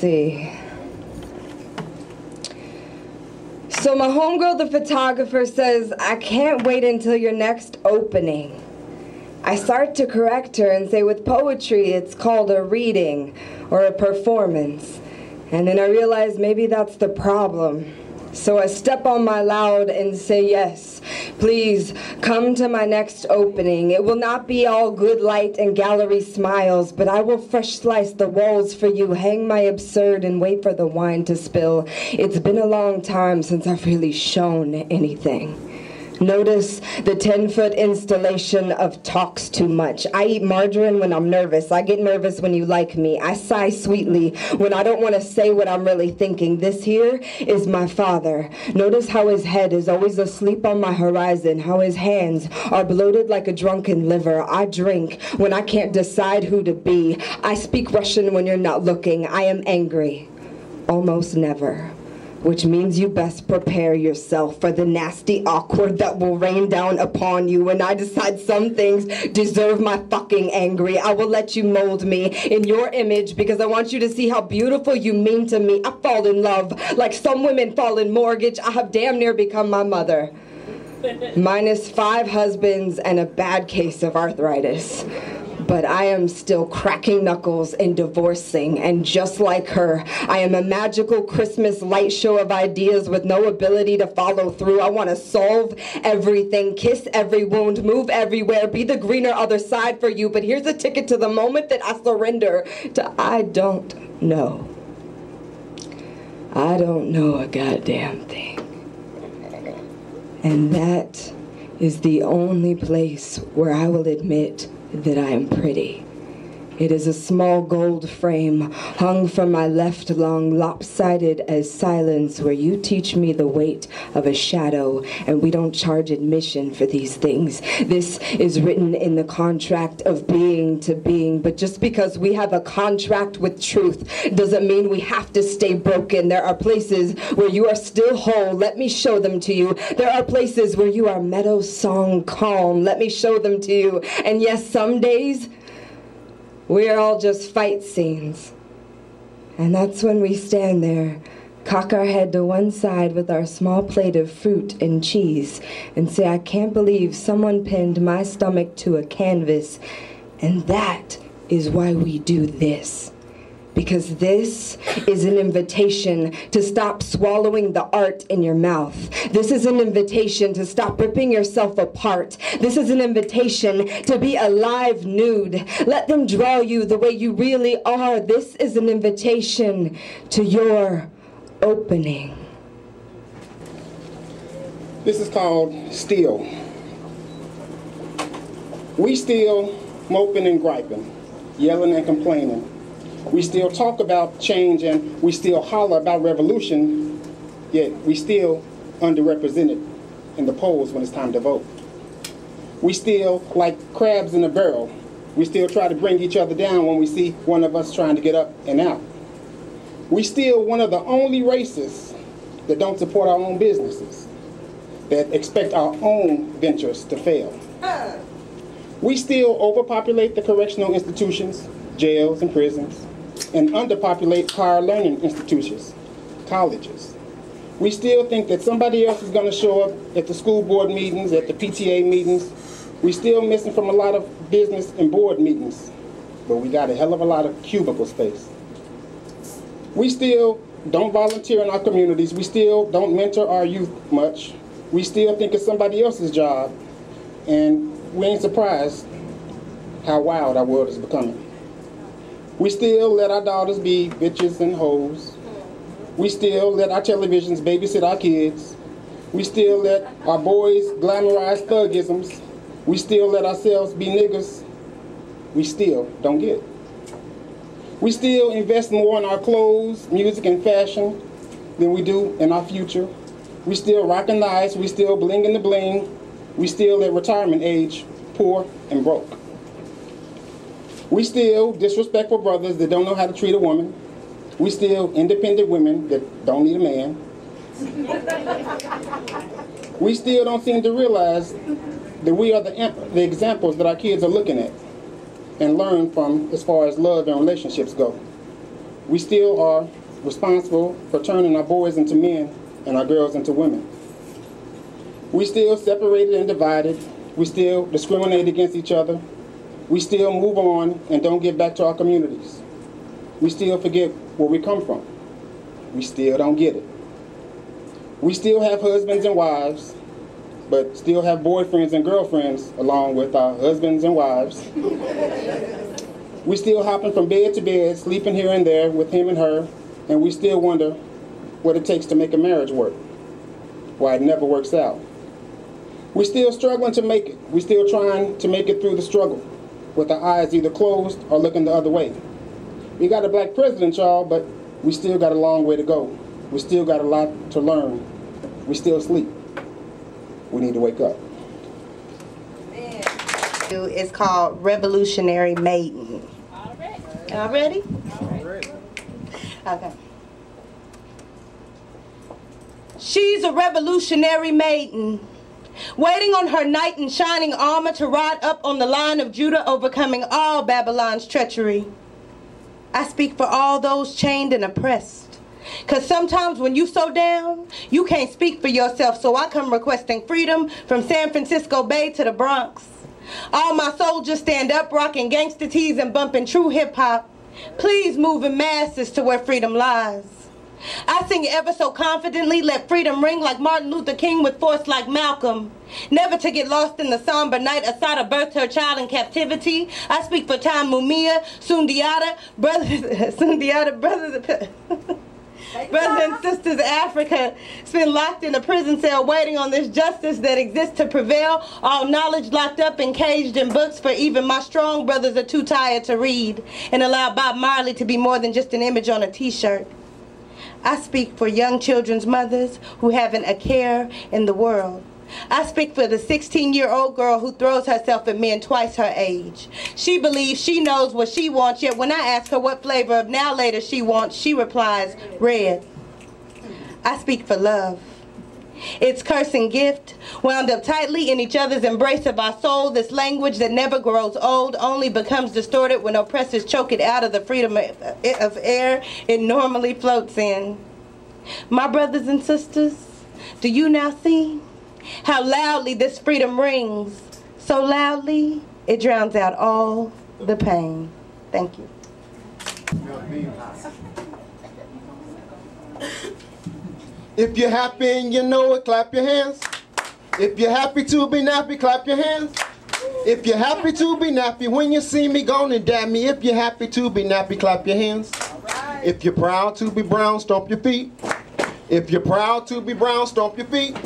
see. So my homegirl, the photographer, says, I can't wait until your next opening. I start to correct her and say, with poetry, it's called a reading or a performance. And then I realize maybe that's the problem. So I step on my loud and say, yes, please come to my next opening. It will not be all good light and gallery smiles, but I will fresh slice the walls for you, hang my absurd and wait for the wine to spill. It's been a long time since I've really shown anything. Notice the 10-foot installation of talks too much. I eat margarine when I'm nervous. I get nervous when you like me. I sigh sweetly when I don't want to say what I'm really thinking. This here is my father. Notice how his head is always asleep on my horizon, how his hands are bloated like a drunken liver. I drink when I can't decide who to be. I speak Russian when you're not looking. I am angry. Almost never. Which means you best prepare yourself for the nasty awkward that will rain down upon you when I decide some things deserve my fucking angry. I will let you mold me in your image because I want you to see how beautiful you mean to me. I fall in love like some women fall in mortgage. I have damn near become my mother. Minus 5 husbands and a bad case of arthritis. But I am still cracking knuckles and divorcing, and just like her, I am a magical Christmas light show of ideas with no ability to follow through. I want to solve everything, kiss every wound, move everywhere, be the greener other side for you, but here's a ticket to the moment that I surrender to I don't know. I don't know a goddamn thing. And that is the only place where I will admit that I am pretty. It is a small gold frame hung from my left lung, lopsided as silence, where you teach me the weight of a shadow, and we don't charge admission for these things. This is written in the contract of being to being, but just because we have a contract with truth doesn't mean we have to stay broken. There are places where you are still whole. Let me show them to you. There are places where you are meadow song calm. Let me show them to you. And yes, some days we are all just fight scenes. And that's when we stand there, cock our head to one side with our small plate of fruit and cheese, and say, I can't believe someone pinned my stomach to a canvas. And that is why we do this. Because this is an invitation to stop swallowing the art in your mouth. This is an invitation to stop ripping yourself apart. This is an invitation to be alive nude. Let them draw you the way you really are. This is an invitation to your opening. This is called Still. We still moping and griping, yelling and complaining. We still talk about change and we still holler about revolution, yet we still underrepresented in the polls when it's time to vote. We still like crabs in a barrel. We still try to bring each other down when we see one of us trying to get up and out. We still one of the only races that don't support our own businesses, that expect our own ventures to fail. We still overpopulate the correctional institutions, jails and prisons, and underpopulate higher learning institutions, colleges. We still think that somebody else is going to show up at the school board meetings, at the PTA meetings. We still missing from a lot of business and board meetings, but we got a hell of a lot of cubicle space. We still don't volunteer in our communities. We still don't mentor our youth much. We still think it's somebody else's job, and we ain't surprised how wild our world is becoming. We still let our daughters be bitches and hoes. We still let our televisions babysit our kids. We still let our boys glamorize thugisms. We still let ourselves be niggas. We still don't get it. We still invest more in our clothes, music, and fashion than we do in our future. We still rockin' nice. We still blingin' the bling. We still at retirement age, poor and broke. We still disrespectful brothers that don't know how to treat a woman. We still independent women that don't need a man. We still don't seem to realize that we are the examples that our kids are looking at and learn from as far as love and relationships go. we still are responsible for turning our boys into men and our girls into women. We still separated and divided. We still discriminate against each other. We still move on and don't give back to our communities. We still forget where we come from. We still don't get it. We still have husbands and wives, but still have boyfriends and girlfriends along with our husbands and wives. We still hopping from bed to bed, sleeping here and there with him and her, and we still wonder what it takes to make a marriage work, why it never works out. We still struggling to make it. We still trying to make it through the struggle with our eyes either closed or looking the other way. We got a black president, y'all, but we still got a long way to go. We still got a lot to learn. We still sleep. We need to wake up. It's called Revolutionary Maiden. Y'all ready? Okay. She's a revolutionary maiden, waiting on her knight in shining armor to ride up on the line of Judah, overcoming all Babylon's treachery. I speak for all those chained and oppressed, because sometimes when you so down, you can't speak for yourself, so I come requesting freedom from San Francisco Bay to the Bronx. All my soldiers stand up, rocking gangster tees and bumping true hip-hop. Please move in masses to where freedom lies. I sing ever so confidently, let freedom ring like Martin Luther King with force like Malcolm. Never to get lost in the somber night, Assata birthed her child in captivity. I speak for Time Mumia, Sundiata, brothers and sisters of Africa, been locked in a prison cell waiting on this justice that exists to prevail. All knowledge locked up and caged in books, for even my strong brothers are too tired to read and allow Bob Marley to be more than just an image on a t-shirt. I speak for young children's mothers who haven't a care in the world. I speak for the 16-year-old girl who throws herself at men twice her age. She believes she knows what she wants, yet when I ask her what flavor of Now Later she wants, she replies, red. I speak for love. Its curse and gift, wound up tightly in each other's embrace of our soul, this language that never grows old, only becomes distorted when oppressors choke it out of the freedom of air it normally floats in. My brothers and sisters, do you now see how loudly this freedom rings? So loudly, it drowns out all the pain. Thank you. If you're happy and you know it, clap your hands. If you're happy to be nappy, clap your hands. If you're happy to be nappy, when you see me, gonna dab me. If you're happy to be nappy, clap your hands. If you're proud to be brown, stomp your feet. If you're proud to be brown, stomp your feet.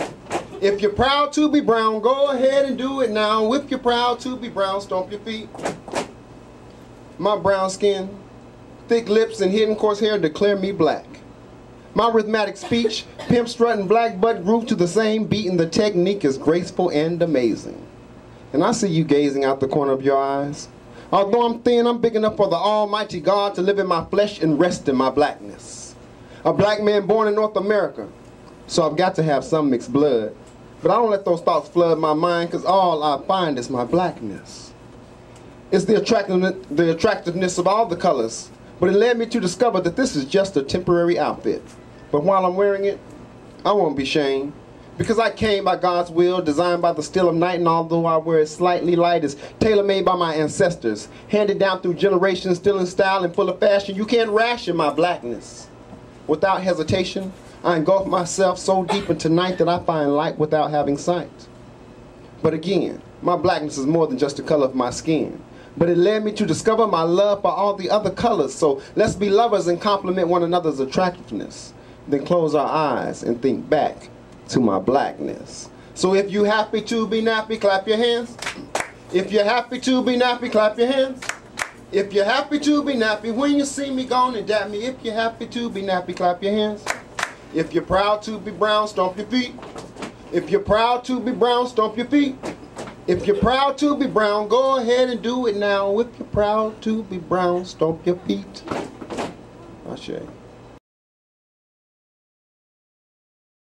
If you're proud to be brown, go ahead and do it now. If you're proud to be brown, stomp your feet. My brown skin, thick lips, and hidden coarse hair declare me black. My rhythmic speech, pimp strutting black butt groove to the same beat, and the technique is graceful and amazing. And I see you gazing out the corner of your eyes. Although I'm thin, I'm big enough for the Almighty God to live in my flesh and rest in my blackness. A black man born in North America, so I've got to have some mixed blood. But I don't let those thoughts flood my mind, because all I find is my blackness. It's the attractiveness of all the colors, but it led me to discover that this is just a temporary outfit. But while I'm wearing it, I won't be shamed, because I came by God's will, designed by the still of night, and although I wear it slightly light, it's tailor-made by my ancestors, handed down through generations, still in style and full of fashion. You can't ration my blackness. Without hesitation, I engulf myself so deep into night that I find light without having sight. But again, my blackness is more than just the color of my skin, but it led me to discover my love for all the other colors. So let's be lovers and compliment one another's attractiveness. Then close our eyes and think back to my blackness. So if you're happy to be nappy, clap your hands. If you're happy to be nappy, clap your hands. If you're happy to be nappy, when you see me, gone and dap me. If you're happy to be nappy, clap your hands. If you're proud to be brown, stomp your feet. If you're proud to be brown, stomp your feet. If you're proud to be brown, go ahead and do it now. If you're proud to be brown, stomp your feet. Ashe.